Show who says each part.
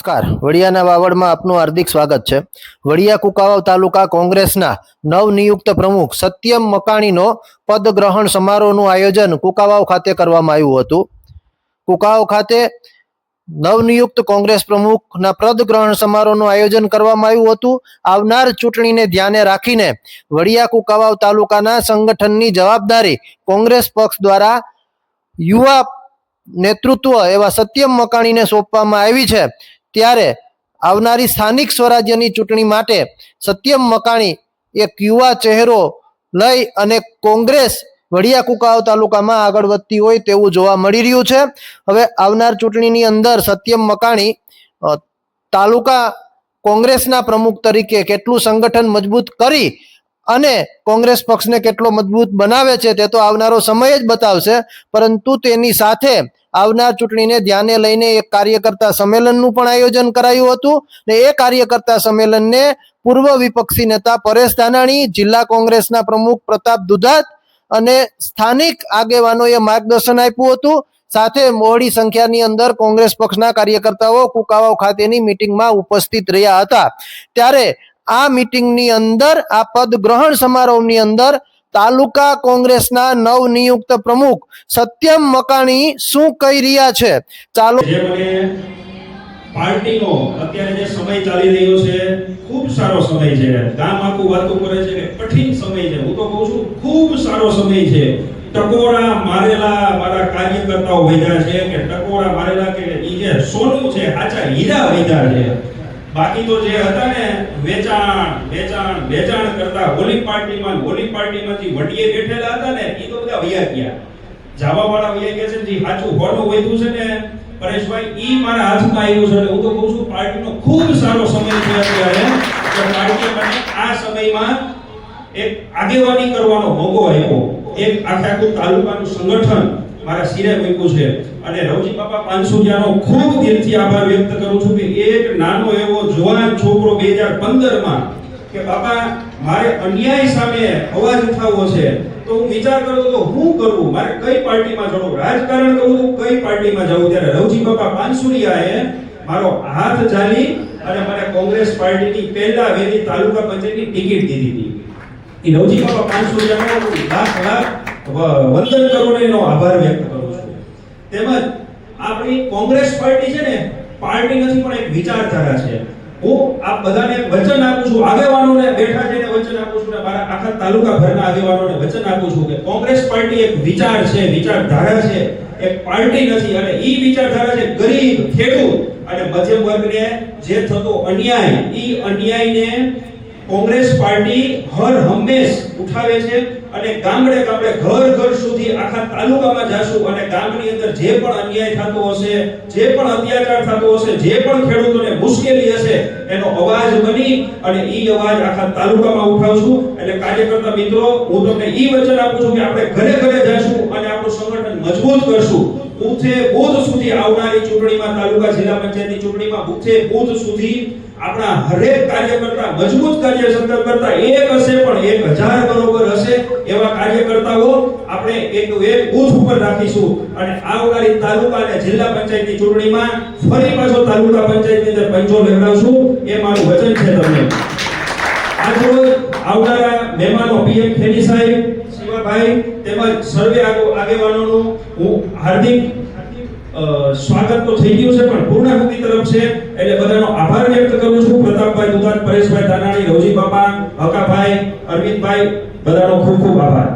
Speaker 1: નમસ્કાર, વડિયાના વાવડમાં આપનું હાર્દિક સ્વાગત છે। વડિયા કુકાવાવ તાલુકા કોંગ્રેસના નવનિયુક્ત પ્રમુખ સત્યમ મકાણીનો પદગ્રહણ સમારોહનું આયોજન કુકાવાવ ખાતે કરવામાં આવ્યું હતું। કુકાવાવ ખાતે નવનિયુક્ત કોંગ્રેસ પ્રમુખના પદગ્રહણ સમારોહનું આયોજન કરવામાં આવ્યું હતું। આવનાર ચૂંટણીને ધ્યાને રાખીને વડિયા કુકાવાવ તાલુકાના સંગઠનની જવાબદારી કોંગ્રેસ પક્ષ દ્વારા યુવા નેતૃત્વ એવા સત્યમ મકાણીને સોંપવામાં આવી છે। ત્યારે આવનારી સ્થાનિક સ્વરાજ્યની ચૂંટણી માટે સત્યમ મકાણી એક યુવા ચહેરો લઈ અને કોંગ્રેસ વડિયા કુકાવાવ તાલુકામાં આગળ વધતી હોય તેવું જોવા મળી રહ્યું છે। હવે આવનાર ચૂંટણીની અંદર સત્યમ મકાણી તાલુકા કોંગ્રેસના પ્રમુખ તરીકે કેટલું સંગઠન મજબૂત કરી અને કોંગ્રેસ પક્ષને કેટલો મજબૂત બનાવે છે તે તો આવનારો સમય જ બતાવશે, પરંતુ તેની સાથે આવનાર ચૂંટણીને ધ્યાને લઈને એક કાર્યકર્તા સંમેલનનું પણ આયોજન કરાયું હતું ને એ કાર્યકર્તા સંમેલનને પૂર્વ વિપક્ષી નેતા પરેશ ધાનાણી, જિલ્લા કોંગ્રેસના પ્રમુખ પ્રતાપ દુધાત અને સ્થાનિક આગેવાનોએ માર્ગદર્શન આપ્યું હતું। સાથે મોડી સંખ્યાની અંદર કોંગ્રેસ પક્ષના કાર્યકર્તાઓ કુકાવાવ ખાતેની મિટિંગમાં ઉપસ્થિત રહ્યા હતા। ત્યારે આ મિટિંગની અંદર આ પદગ્રહણ સમારોહની અંદર તાલુકા કોંગ્રેસના નવનિયુક્ત પ્રમુખ સત્યમ મકાણી શું કહી રહ્યા છે, ચાલો।
Speaker 2: પાર્ટીનો અત્યારે જે સમય ચાલી રહ્યો છે ખૂબ સારો સમય છે। ગામ આખું વાતો કરે છે કે કઠિન સમય છે, હું તો કહું છું ખૂબ સારો સમય છે। ટકોરા મારેલા મારા કાર્યકર્તાઓ વધ્યા છે કે ટકોરા મારેલા કે ઈ જે સોનું છે આચા હીરા વધ્યા છે। બાકી તો જે હતા ને વેચાણ કરતા હોલી પાર્ટીમાંથી વડીએ બેઠેલા હતા ને ઈ તો બધા વયા ગયા, જાવા વાળા વયા ગયા છે। જે સાચું હોનું વધ્યું છે ને પરેશભાઈ ઈ મારા હાથમાં આવ્યું છે। હું તો કહું છું પાર્ટીનો ખૂબ સારો સમય છે અત્યારે કે પાર્ટી મને આ સમયમાં એક આગેવાની કરવાનો મોકો આપ્યો। એક આખું તાલુકાનું સંગઠન મારા શિરે મૂક્યું છે અને રવજી બાપા પાનસુરિયાનો ખૂબ દિલથી આભાર વ્યક્ત કરું છું કે એક નાનો એવો જવાન છોકરો 2015 માં કે બાપા મારે અન્યાય સામે અવાજ ઉઠાવવો છે તો હું વિચાર કરું તો હું કરવું, મારે કઈ પાર્ટીમાં જવું, રાજકારણ કરવું તો કઈ પાર્ટીમાં જવું। ત્યારે રવજી બાપા પાનસુરિયાએ મારો હાથ ઝાલી અને મને કોંગ્રેસ પાર્ટીની પહેલા વેલી તાલુકા પંચાયતની ટિકિટ દીધી હતી। એ રવજી બાપા પાનસુરિયાનો લાખ વંદન કરું એનો આભાર વ્યક્ત કરું છું। તેમજ આપણી કોંગ્રેસ પાર્ટી છે ને પાર્ટી નથી પણ એક વિચારધારા છે। હું આ બધાને વચન આપું છું, આગેવાનોને બેઠા છે ને વચન આપું છું ને મારા આખા તાલુકા ભરના આગેવાનોને વચન આપું છું કે કોંગ્રેસ પાર્ટી એક વિચાર છે, વિચારધારા છે, એક પાર્ટી નથી। અને ઈ વિચારધારા છે ગરીબ, ખેડૂત અને મધ્યમ વર્ગને જે થતો અન્યાય, ઈ અન્યાયને કોંગ્રેસ પાર્ટી હર હંમેશ ઉઠાવે છે અને ગામડે ગામડે ઘર સુધી આખા તાલુકામાં જાશું અને ગામની અંદર જે પણ અન્યાય થતો હશે, જે પણ અત્યાચાર થતો હશે, જે પણ ખેડૂતોને મુશ્કેલી હશે એનો અવાજ બની અને ઈ અવાજ આખા તાલુકામાં ઉઠાવશું। એટલે કાર્યકર્તા મિત્રો હું તમને ઈ વચન આપું છું કે આપણે ઘરે જાશું અને આપણું સંગઠન મજબૂત કરશું। બુથે બુથ સુધી આવનારી ચૂંટણીમાં તાલુકા જિલ્લા પંચાયતની ચૂંટણીમાં બુથે બુથ સુધી આપણા હરેક કાર્યકર્તા મજબૂત કાર્યકર્તા કરતા એક હશે પણ 1000 બરોબર હશે એવા કાર્યકર્તાઓ આપણે એક બૂથ ઉપર રાખીશું અને આવનારી તાલુકા અને જિલ્લા પંચાયતની ચૂંટણીમાં ફરી પાછો તાલુકા પંચાયતની અંદર પંચો લહેરાવશું, એ મારું વચન છે તમને। આજરોજ આવનારા મહેમાનો પીએમ ખેની સાહેબ, શિવાભાઈ તેમજ સર્વે આગેવાનોનું હું હાર્દિક સ્વાગત તો થઈ ગયું છે પણ પૂર્ણાહુતિ તરફ છે એટલે બધાનો આભાર વ્યક્ત કરું છું। પ્રતાપભાઈ દુધાત, પરેશભાઈ ધાનાણી, રવજી બાપા, હકાભાઈ, અરવિંદભાઈ, બધાનો ખૂબ આભાર।